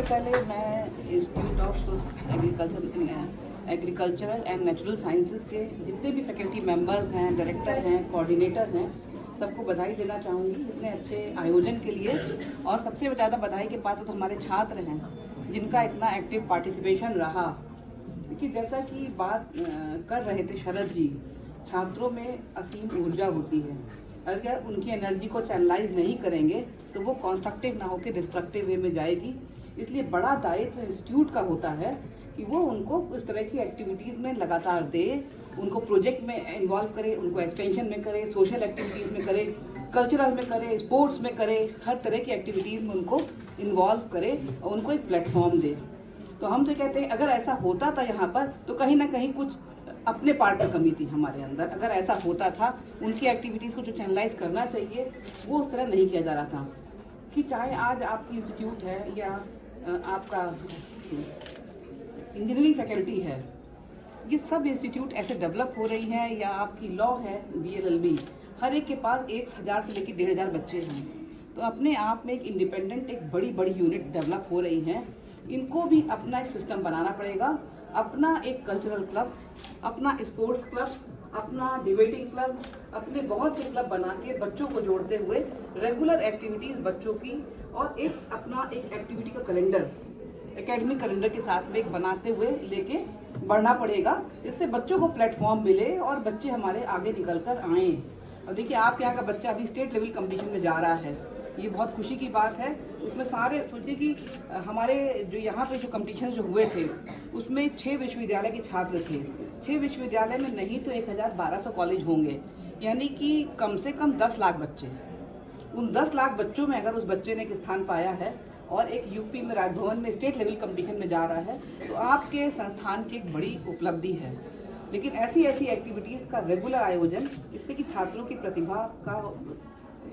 पहले मैं institute of agricultural and natural sciences के जितने भी फैकल्टी मेंबर्स हैं, डायरेक्टर हैं, कोऑर्डिनेटर्स हैं, सबको बधाई देना चाहूँगी इतने अच्छे आयोजन के लिए। और सबसे ज़्यादा बधाई के पात्र तो हमारे छात्र हैं जिनका इतना एक्टिव पार्टिसिपेशन रहा। देखिए, जैसा कि बात कर रहे थे शरद जी, छात्रों में असीम ऊर्जा होती है। अगर उनकी एनर्जी को चैनलाइज नहीं करेंगे तो वो कंस्ट्रक्टिव ना होकर डिस्ट्रक्टिव वे में जाएगी। इसलिए बड़ा दायित्व इंस्टीट्यूट का होता है कि वो उनको इस तरह की एक्टिविटीज़ में लगातार दे, उनको प्रोजेक्ट में इन्वॉल्व करे, उनको एक्सटेंशन में करे, सोशल एक्टिविटीज़ में करे, कल्चरल में करे, स्पोर्ट्स में करे, हर तरह की एक्टिविटीज़ में उनको इन्वॉल्व करे और उनको एक प्लेटफॉर्म दे। तो हम तो कहते हैं अगर ऐसा होता था यहाँ पर तो कहीं ना कहीं कुछ अपने पार्ट की कमी थी हमारे अंदर। अगर ऐसा होता था, उनकी एक्टिविटीज़ को जो चैनलाइज करना चाहिए वो उस तरह नहीं किया जा रहा था। कि चाहे आज आपकी इंस्टीट्यूट है या आपका इंजीनियरिंग फैकल्टी है, ये सब इंस्टीट्यूट ऐसे डेवलप हो रही हैं, या आपकी लॉ है, BLLB, हर एक के पास 1000 से लेकर 1500 बच्चे हैं। तो अपने आप में एक इंडिपेंडेंट, एक बड़ी बड़ी यूनिट डेवलप हो रही हैं। इनको भी अपना एक सिस्टम बनाना पड़ेगा, अपना एक कल्चरल क्लब, अपना स्पोर्ट्स क्लब, अपना डिबेटिंग क्लब, अपने बहुत से क्लब बना के बच्चों को जोड़ते हुए रेगुलर एक्टिविटीज़ बच्चों की, और एक अपना एक एक्टिविटी का कैलेंडर, एकेडमिक कैलेंडर के साथ में एक बनाते हुए लेके बढ़ना पड़ेगा, जिससे बच्चों को प्लेटफॉर्म मिले और बच्चे हमारे आगे निकल कर आएँ। और देखिए, आपके यहाँ का बच्चा अभी स्टेट लेवल कंपटीशन में जा रहा है, ये बहुत खुशी की बात है। उसमें सारे सोचिए कि हमारे जो यहाँ पे जो कंपटीशन जो हुए थे उसमें 6 विश्वविद्यालय के छात्र थे। 6 विश्वविद्यालय में नहीं तो 1200 कॉलेज होंगे, यानी कि कम से कम 10 लाख बच्चे। उन 10 लाख बच्चों में अगर उस बच्चे ने एक स्थान पाया है और एक यूपी में राजभवन में स्टेट लेवल कंपटीशन में जा रहा है, तो आपके संस्थान की एक बड़ी उपलब्धि है। लेकिन ऐसी एक्टिविटीज़ का रेगुलर आयोजन, इससे कि छात्रों की प्रतिभा का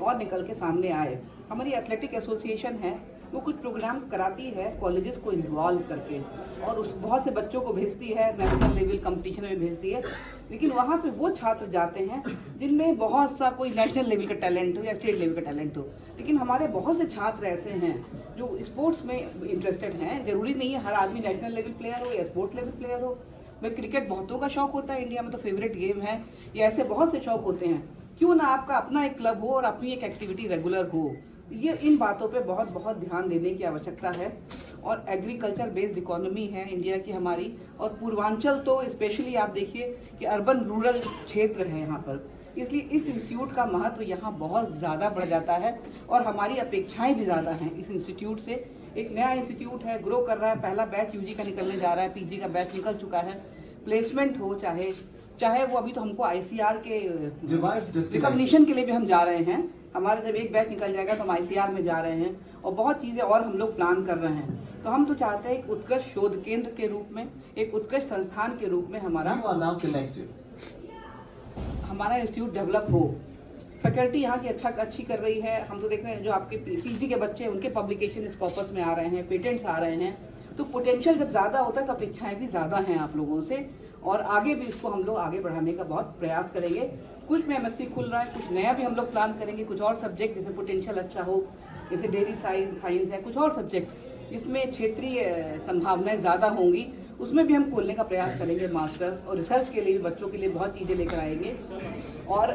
और निकल के सामने आए। हमारी एथलेटिक एसोसिएशन है, वो कुछ प्रोग्राम कराती है कॉलेजेस को इन्वॉल्व करके, और उस बहुत से बच्चों को भेजती है, नेशनल लेवल कंपटीशन में भेजती है। लेकिन वहाँ पे वो छात्र जाते हैं जिनमें बहुत सा कोई नेशनल लेवल का टैलेंट हो या स्टेट लेवल का टैलेंट हो। लेकिन हमारे बहुत से छात्र ऐसे हैं जो स्पोर्ट्स में इंटरेस्टेड हैं। जरूरी नहीं है हर आदमी नेशनल लेवल प्लेयर हो या स्पोर्ट्स लेवल प्लेयर हो। भाई, क्रिकेट बहुतों का शौक होता है, इंडिया में तो फेवरेट गेम है, या ऐसे बहुत से शौक होते हैं। क्यों ना आपका अपना एक क्लब हो और अपनी एक एक्टिविटी रेगुलर हो। ये इन बातों पे बहुत बहुत ध्यान देने की आवश्यकता है। और एग्रीकल्चर बेस्ड इकोनॉमी है इंडिया की हमारी, और पूर्वांचल तो स्पेशली आप देखिए कि अर्बन रूरल क्षेत्र है यहाँ पर, इसलिए इस इंस्टीट्यूट का महत्व यहाँ बहुत ज़्यादा बढ़ जाता है और हमारी अपेक्षाएं भी ज़्यादा हैं इस इंस्टीट्यूट से। एक नया इंस्टीट्यूट है, ग्रो कर रहा है, पहला बैच यूजी का निकलने जा रहा है, पीजी का बैच निकल चुका है। प्लेसमेंट हो चाहे वो, अभी तो हमको ICR के रिकॉग्निशन के लिए भी हम जा रहे हैं। हमारा जब एक बैच निकल जाएगा तो हम ICR में जा रहे हैं, और बहुत चीज़ें और हम लोग प्लान कर रहे हैं। तो हम तो चाहते हैं एक उत्कृष्ट शोध केंद्र के रूप में, एक उत्कृष्ट संस्थान के रूप में हमारा इंस्टीट्यूट डेवलप हो। फैकल्टी यहाँ की अच्छी कर रही है। हम तो देख रहे हैं जो आपके PG के बच्चे हैं उनके पब्लिकेशन स्कॉपस में आ रहे हैं, पेटेंट्स आ रहे हैं। तो पोटेंशियल जब ज़्यादा होता है तो अपेक्षाएं भी ज़्यादा हैं आप लोगों से, और आगे भी इसको हम लोग आगे बढ़ाने का बहुत प्रयास करेंगे। कुछ में MSc खुल रहा है, कुछ नया भी हम लोग प्लान करेंगे, कुछ और सब्जेक्ट जैसे पोटेंशियल अच्छा हो, जैसे डेयरी साइंस है, कुछ और सब्जेक्ट जिसमें क्षेत्रीय संभावनाएं ज़्यादा होंगी, उसमें भी हम खोलने का प्रयास करेंगे मास्टर्स, और रिसर्च के लिए भी बच्चों के लिए बहुत चीज़ें लेकर आएंगे। और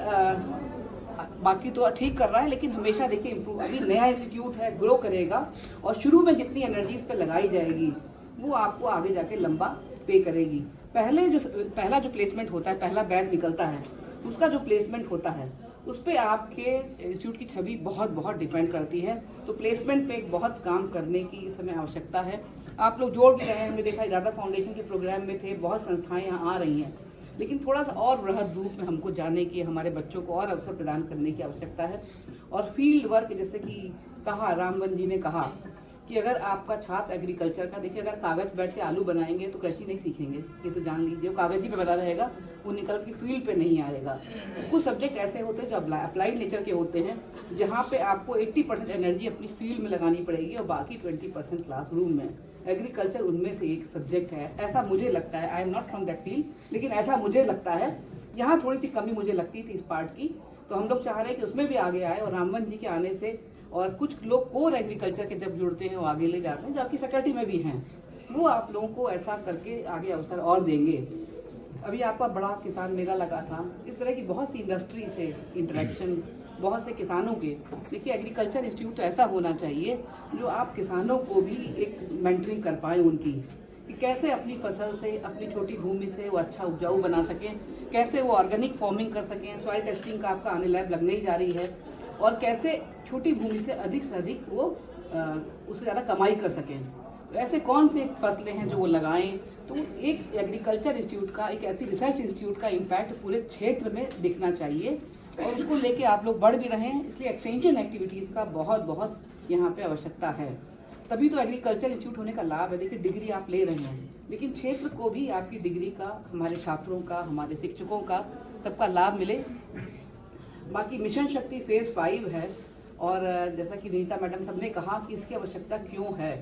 बाकी तो ठीक कर रहा है, लेकिन हमेशा देखिए इम्प्रूव, अभी नया इंस्टीट्यूट है, ग्रो करेगा, और शुरू में जितनी एनर्जी इस पर लगाई जाएगी वो आपको आगे जाके लंबा पे करेगी। पहला जो प्लेसमेंट होता है, पहला बैच निकलता है, उसका जो प्लेसमेंट होता है उस पर आपके इंस्टीट्यूट की छवि बहुत बहुत डिपेंड करती है। तो प्लेसमेंट पे एक बहुत काम करने की इस समय आवश्यकता है। आप लोग जोड़ भी रहे हैं, हमने देखा ज़्यादा फाउंडेशन के प्रोग्राम में थे, बहुत संस्थाएं यहाँ आ रही हैं, लेकिन थोड़ा सा और वृहद रूप में हमको जाने की, हमारे बच्चों को और अवसर प्रदान करने की आवश्यकता है। और फील्ड वर्क, जैसे कि कहा रामवन जी ने कहा कि अगर आपका छात्र एग्रीकल्चर का, देखिए अगर कागज बैठ के आलू बनाएंगे तो कृषि नहीं सीखेंगे, ये तो जान लीजिए। वो कागज ही पे बना रहेगा, वो निकल के फील्ड पे नहीं आएगा। कुछ सब्जेक्ट ऐसे होते हैं जो अप्लाइड नेचर के होते हैं, जहाँ पे आपको 80% एनर्जी अपनी फील्ड में लगानी पड़ेगी और बाकी 20% क्लासरूम में। एग्रीकल्चर उनमें से एक सब्जेक्ट है, ऐसा मुझे लगता है। I am not from that field, लेकिन ऐसा मुझे लगता है। यहाँ थोड़ी सी कमी मुझे लगती थी इस पार्ट की, तो हम लोग चाह रहे हैं कि उसमें भी आगे आए। और रामवन जी के आने से, और कुछ लोग कोर एग्रीकल्चर के जब जुड़ते हैं वो आगे ले जाते हैं, जो आपकी फैकल्टी में भी हैं, वो आप लोगों को ऐसा करके आगे अवसर और देंगे। अभी आपका बड़ा किसान मेला लगा था, इस तरह की बहुत सी इंडस्ट्री से इंटरेक्शन, बहुत से किसानों के। देखिए एग्रीकल्चर इंस्टीट्यूट तो ऐसा होना चाहिए जो आप किसानों को भी एक मेंटरिंग कर पाएँ उनकी, कि कैसे अपनी फसल से, अपनी छोटी भूमि से वो अच्छा उपजाऊ बना सकें, कैसे वो ऑर्गेनिक फार्मिंग कर सकें। सॉइल टेस्टिंग का आपका आने लैब लगने ही जा रही है, और कैसे छोटी भूमि से अधिक वो उससे ज़्यादा कमाई कर सकें। तो ऐसे कौन से फसलें हैं जो वो लगाएं। तो एक एग्रीकल्चर इंस्टीट्यूट का, एक ऐसी रिसर्च इंस्टीट्यूट का इम्पैक्ट पूरे क्षेत्र में दिखना चाहिए, और उसको लेके आप लोग बढ़ भी रहे हैं। इसलिए एक्सटेंशन एक्टिविटीज़ का बहुत बहुत यहाँ पे आवश्यकता है। तभी तो एग्रीकल्चर इंस्टीट्यूट होने का लाभ है। देखिए डिग्री आप ले रहे हैं, लेकिन क्षेत्र को भी आपकी डिग्री का, हमारे छात्रों का, हमारे शिक्षकों का, सबका लाभ मिले। बाकी मिशन शक्ति फेज़ 5 है, और जैसा कि नीता मैडम सब ने कहा कि इसकी आवश्यकता क्यों है।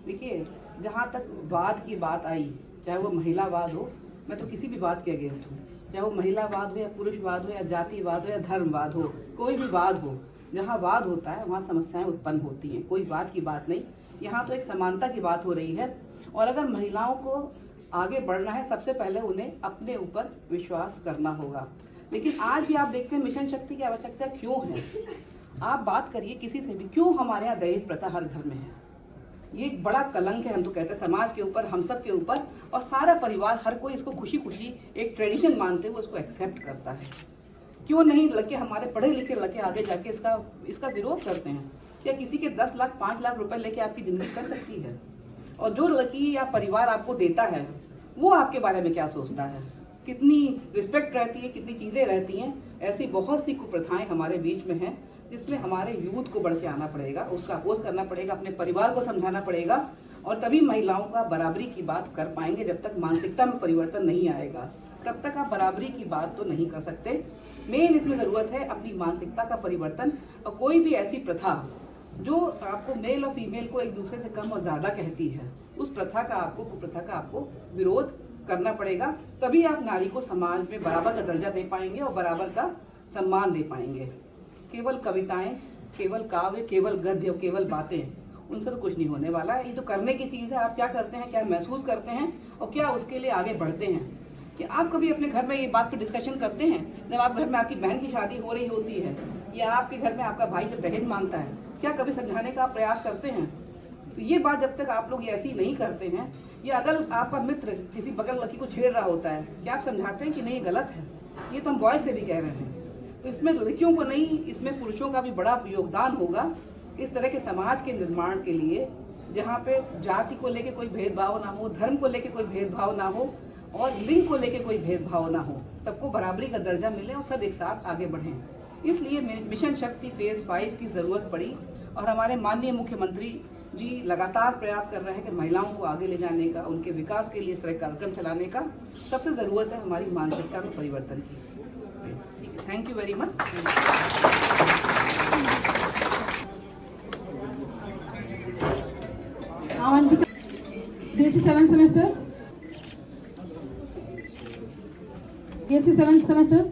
देखिए जहाँ तक वाद की बात आई, चाहे वो महिलावाद हो, मैं तो किसी भी वाद के अगेंस्ट हूँ, चाहे वो महिलावाद हो या पुरुषवाद हो या जातिवाद हो या धर्मवाद हो, कोई भी वाद हो। जहाँ वाद होता है वहाँ समस्याएं उत्पन्न होती हैं, कोई वाद की बात नहीं। यहाँ तो एक समानता की बात हो रही है, और अगर महिलाओं को आगे बढ़ना है, सबसे पहले उन्हें अपने ऊपर विश्वास करना होगा। लेकिन आज भी आप देखते हैं मिशन शक्ति की आवश्यकता क्यों है। आप बात करिए किसी से भी, क्यों हमारे यहाँ दहेज प्रथा हर घर में है। ये एक बड़ा कलंक है, हम तो कहते हैं समाज के ऊपर, हम सब के ऊपर, और सारा परिवार, हर कोई इसको खुशी खुशी एक ट्रेडिशन मानते हुए उसको एक्सेप्ट करता है। क्यों नहीं लड़के, हमारे पढ़े लिखे लड़के आगे जाके इसका विरोध करते हैं। क्या किसी के 10 लाख 5 लाख रुपए लेके आपकी जिंदगी कर सकती है? और जो लड़की या परिवार आपको देता है वो आपके बारे में क्या सोचता है, कितनी रिस्पेक्ट रहती है, कितनी चीज़ें रहती हैं। ऐसी बहुत सी कुप्रथाएं हमारे बीच में हैं, जिसमें हमारे यूथ को बढ़ के आना पड़ेगा, उसका अपोज करना पड़ेगा, अपने परिवार को समझाना पड़ेगा, और तभी महिलाओं का बराबरी की बात कर पाएंगे। जब तक मानसिकता में परिवर्तन नहीं आएगा तब तक आप बराबरी की बात तो नहीं कर सकते। मेन इसमें ज़रूरत है अपनी मानसिकता का परिवर्तन, और कोई भी ऐसी प्रथा जो आपको मेल और फीमेल को एक दूसरे से कम और ज़्यादा कहती है, उस प्रथा का आपको, कुप्रथा का आपको विरोध करना पड़ेगा। तभी आप नारी को समाज में बराबर का दर्जा दे पाएंगे और बराबर का सम्मान दे पाएंगे। केवल कविताएं, केवल काव्य, केवल गद्य और केवल बातें, उनसे तो कुछ नहीं होने वाला है। ये तो करने की चीज़ है। आप क्या करते हैं, क्या महसूस करते हैं, और क्या उसके लिए आगे बढ़ते हैं। कि आप कभी अपने घर में ये बात पर डिस्कशन करते हैं, जब आप घर में आपकी बहन की शादी हो रही होती है, या आपके घर में आपका भाई जब दहेज मांगता है, क्या कभी समझाने का प्रयास करते हैं? तो ये बात जब तक आप लोग ऐसी नहीं करते हैं, या अगर आपका मित्र किसी बगल लड़की को छेड़ रहा होता है, क्या आप समझाते हैं कि नहीं ये गलत है? ये तो हम बॉयज से भी कह रहे हैं। तो इसमें लड़कियों को नहीं, इसमें पुरुषों का भी बड़ा योगदान होगा इस तरह के समाज के निर्माण के लिए, जहाँ पे जाति को लेके कोई भेदभाव ना हो, धर्म को लेके कोई भेदभाव ना हो, और लिंग को लेके कोई भेदभाव ना हो, सबको बराबरी का दर्जा मिले और सब एक साथ आगे बढ़ें। इसलिए मिशन शक्ति फेज़ 5 की ज़रूरत पड़ी, और हमारे माननीय मुख्यमंत्री जी लगातार प्रयास कर रहे हैं कि महिलाओं को आगे ले जाने का, उनके विकास के लिए इस तरह कार्यक्रम चलाने का। सबसे ज़रूरत है हमारी मानसिकता में परिवर्तन की। ठीक है, thank you very much. This is 7th semester. BSc 7th semester?